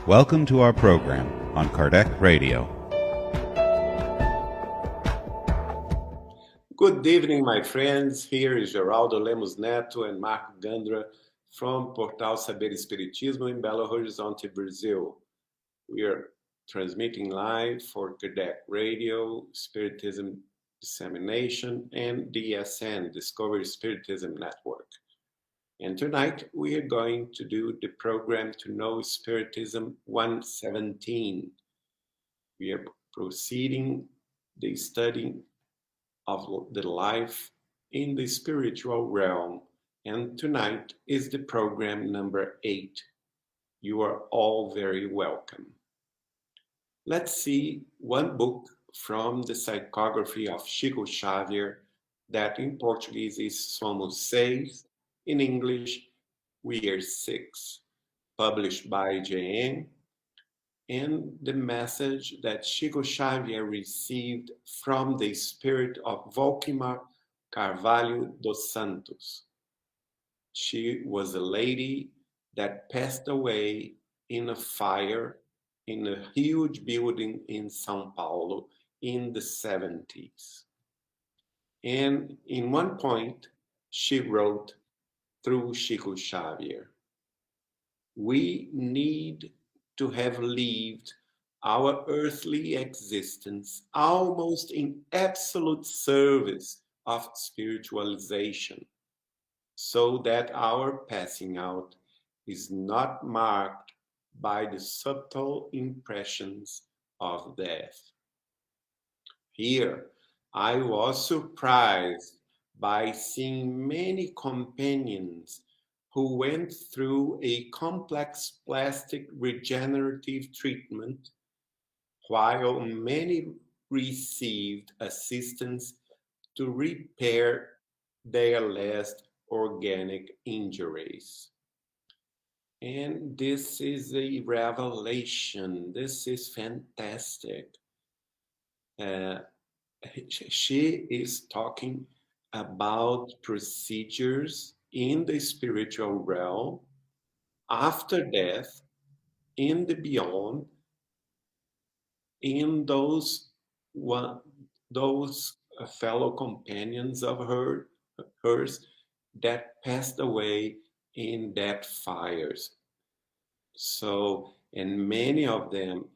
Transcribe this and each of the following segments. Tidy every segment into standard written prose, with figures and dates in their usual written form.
Welcome to our program on Kardec Radio. Good evening, my friends. Here is Geraldo, Lemos, Neto, and Marco Gandra from Portal Saber Espiritismo in Belo Horizonte, Brazil. We are transmitting live for Kardec Radio, Spiritism Dissemination, and DSN, Discovery Spiritism Network. And tonight we are going to do the program to Know Spiritism 117. We are proceeding the study of the life in the spiritual realm. And tonight is the program number 8. You are all very welcome. Let's see one book from the psychography of Chico Xavier that in Portuguese is Somos Seis, in English We Are Six, published by JN, and the message that Chico Xavier received from the spirit of Volquimar Carvalho dos Santos. She was a lady that passed away in a fire in a huge building in São Paulo in the 70s. And in one point, she wrote through Chico Xavier, "We need to have lived our earthly existence almost in absolute service of spiritualization, so that our passing out is not marked by the subtle impressions of death." Here, I was surprised by seeing many companions who went through a complex plastic regenerative treatment, while many received assistance to repair their last organic injuries. And this is a revelation. This is fantastic. She is talking about procedures in the spiritual realm, after death, in the beyond, in those fellow companions of hers that passed away in that fires. So, and many of them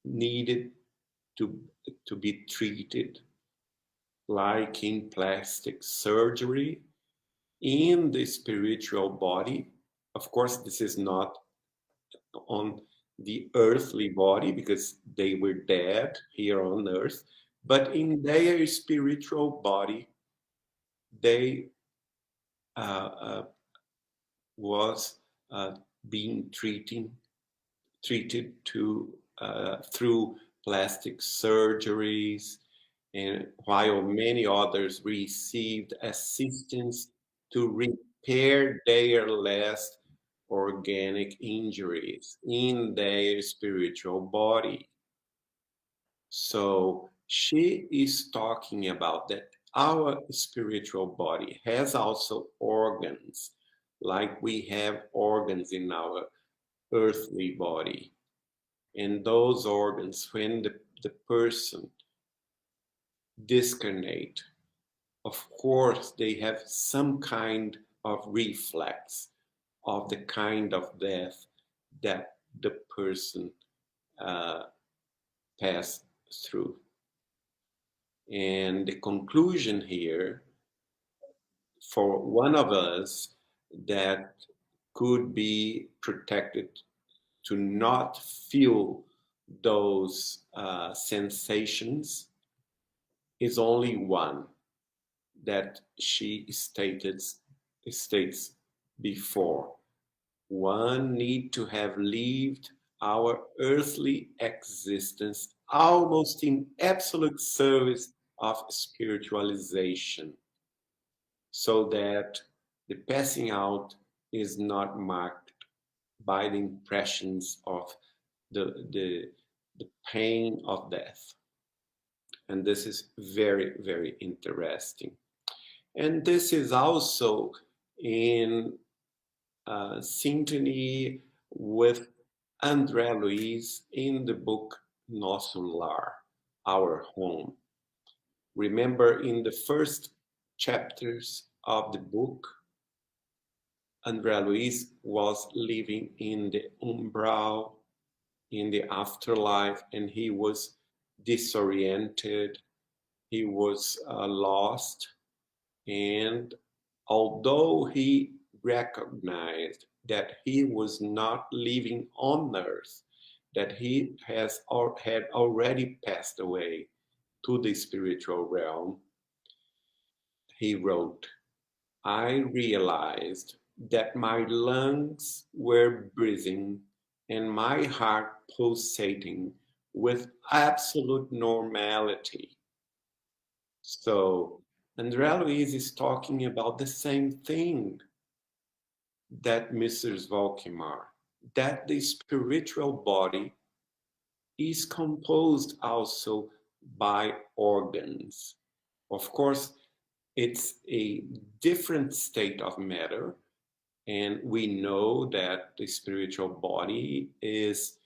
needed to be treated like in plastic surgery in the spiritual body. Of course, this is not on the earthly body because they were dead here on earth, but in their spiritual body, they was being treated through plastic surgeries, and while many others received assistance to repair their last organic injuries in their spiritual body. So she is talking about that our spiritual body has also organs, like we have organs in our earthly body. And those organs, when the person discarnate, of course, they have some kind of reflex of the kind of death that the person passed through. And the conclusion here, for one of us that could be protected to not feel those sensations, is only one that she states before. One need to have lived our earthly existence almost in absolute service of spiritualization, so that the passing out is not marked by the impressions of the pain of death. And this is very, very interesting. And this is also in synchrony with André Luiz in the book Nosso Lar, Our Home. Remember, in the first chapters of the book, André Luiz was living in the umbral, in the afterlife, and he was disoriented, he was lost, and although he recognized that he was not living on earth, that he had already passed away to the spiritual realm, he wrote, I realized that my lungs were breathing and my heart pulsating with absolute normality. So, André Luiz is talking about the same thing that Mrs. Volkmar, that the spiritual body is composed also by organs. Of course, it's a different state of matter, and we know that the spiritual body is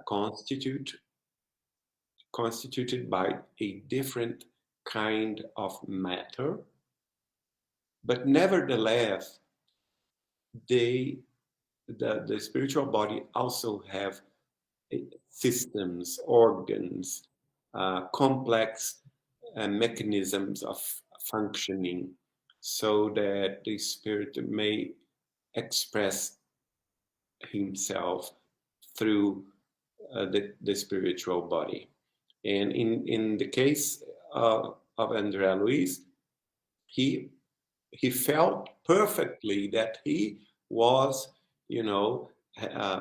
constituted by a different kind of matter, but nevertheless, the spiritual body also have systems, organs, complex mechanisms of functioning, so that the spirit may express himself through the spiritual body. And in the case of André Luiz, he felt perfectly that he was,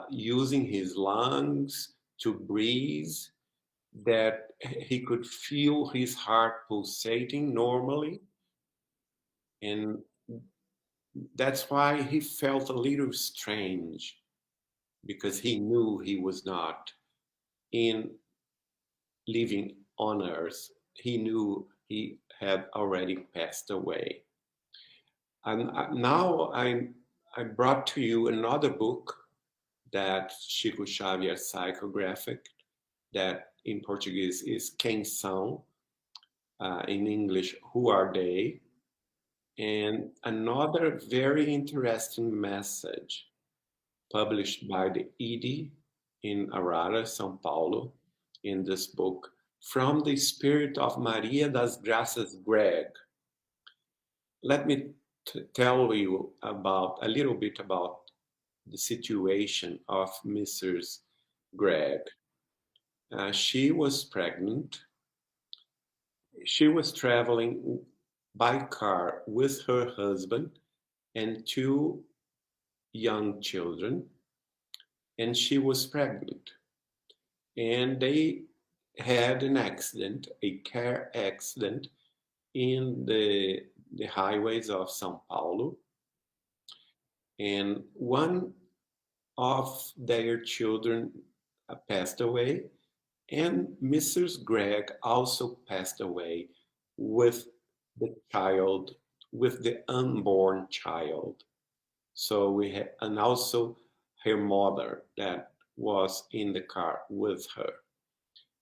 using his lungs to breathe, that he could feel his heart pulsating normally. And that's why he felt a little strange, because he knew he was not in living on earth. He knew he had already passed away. And now I brought to you another book that Chico Xavier psychographic, that in Portuguese is Quem São, in English, Who Are They? And another very interesting message published by the ED in Arara, São Paulo, in this book, From the Spirit of Maria das Graças Greg. Let me tell you about a little bit about the situation of Mrs. Greg. She was pregnant. She was traveling by car with her husband and two young children, and she was pregnant. And they had an accident, a car accident, in the highways of São Paulo. And one of their children passed away, and Mrs. Greg also passed away with the child, with the unborn child. So we had, and also her mother that was in the car with her.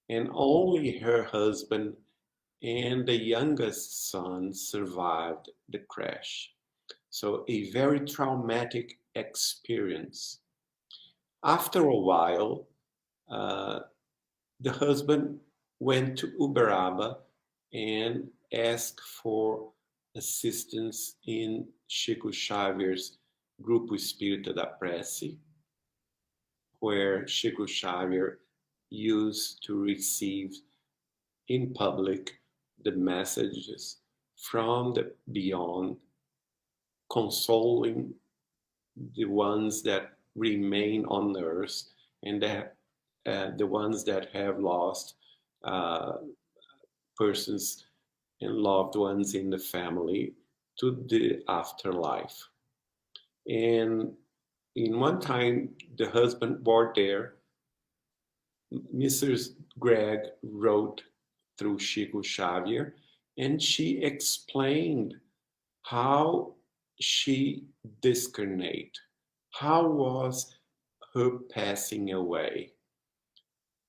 And only her husband and the youngest son survived the crash. So a very traumatic experience. After a while, the husband went to Uberaba and asked for assistance in Chico Xavier's Grupo Espírita da Prece, where Chico Xavier used to receive in public the messages from the beyond, consoling the ones that remain on earth and the ones that have lost persons and loved ones in the family to the afterlife. And in one time, the husband was there. Mrs. Greg wrote through Chico Xavier, and she explained how she discarnate, how was her passing away.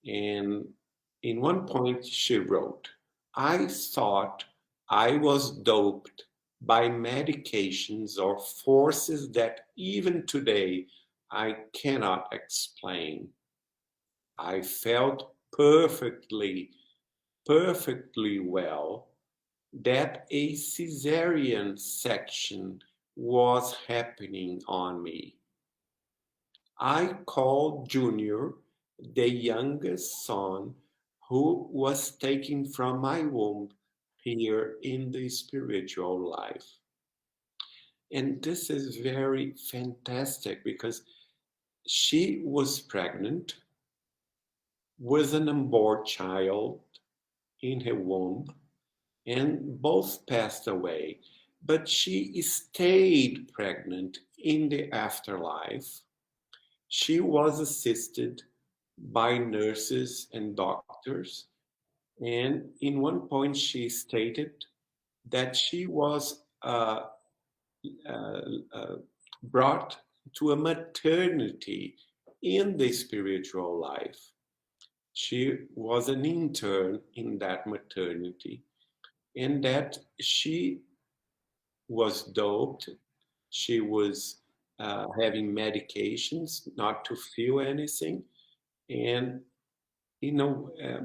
And in one point she wrote, "I thought I was doped by medications or forces that even today I cannot explain. I felt perfectly well that a cesarean section was happening on me. I called Junior, the youngest son, who was taken from my womb here in the spiritual life." And this is very fantastic because she was pregnant with an unborn child in her womb, and both passed away. But she stayed pregnant in the afterlife. She was assisted by nurses and doctors, and in one point she stated that she was uh, uh, brought to a maternity in the spiritual life. She was an intern in that maternity, and that she was doped. She was having medications not to feel anything, and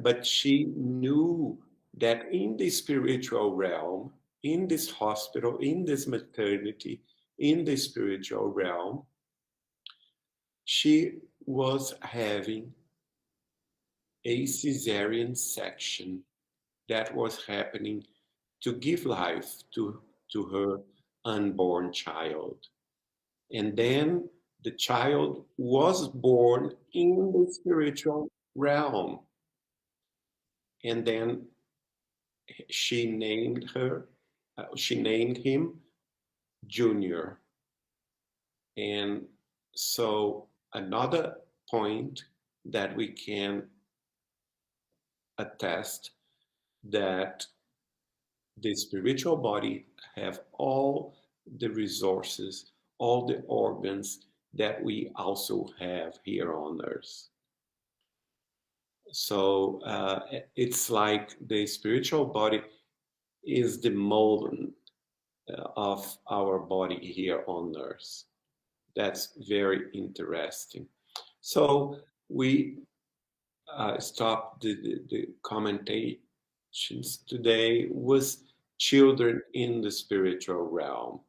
but she knew that in the spiritual realm, in this hospital, in this maternity, in the spiritual realm, she was having a cesarean section that was happening to give life to her unborn child. And then the child was born in the spiritual realm. And then she named him Junior. And so another point that we can attest that the spiritual body have all the resources, all the organs that we also have here on earth. So it's like the spiritual body is the mold of our body here on earth. That's very interesting. So we stopped the commentations today with children in the spiritual realm.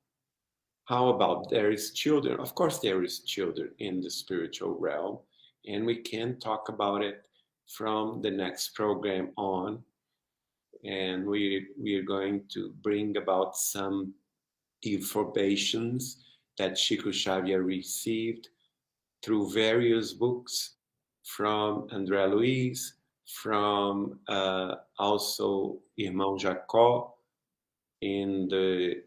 How about there is children? Of course, there is children in the spiritual realm, and we can talk about it from the next program on. And we are going to bring about some informations that Chico Xavier received through various books from André Luiz, from also Irmão Jacó in the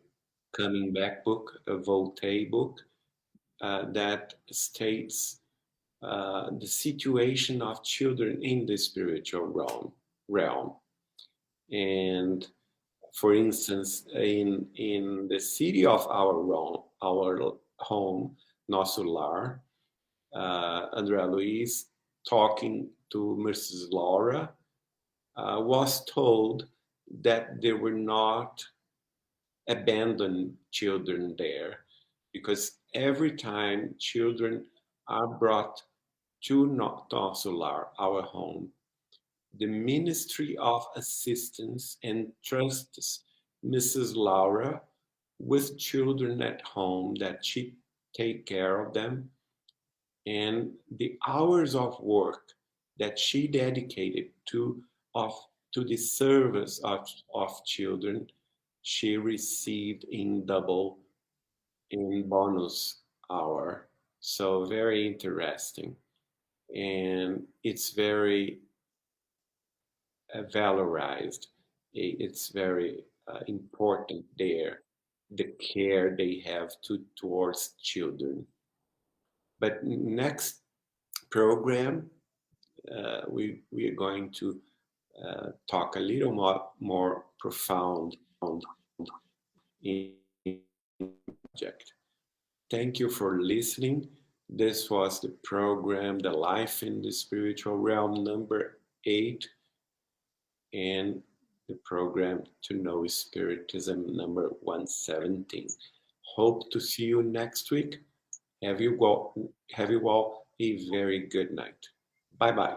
Coming Back book, a Voltaire book, that states the situation of children in the spiritual realm. And for instance, in the city of our home, Nosso Lar, André Luiz, talking to Mrs. Laura, was told that there were not abandoned children there, because every time children are brought to Nosso Lar, our home, the Ministry of Assistance entrusts Mrs. Laura with children at home that she take care of them, and the hours of work that she dedicated to the service of children, she received in double, in bonus hour. So very interesting, and it's very valorized. It's very important there, the care they have towards children. But next program, we are going to talk a little more profound in the subject. Thank you for listening. This was the program, The Life in the Spiritual Realm, number 8, and the program To Know Spiritism, number 117. Hope to see you next week. Have you all a very good night. Bye-bye.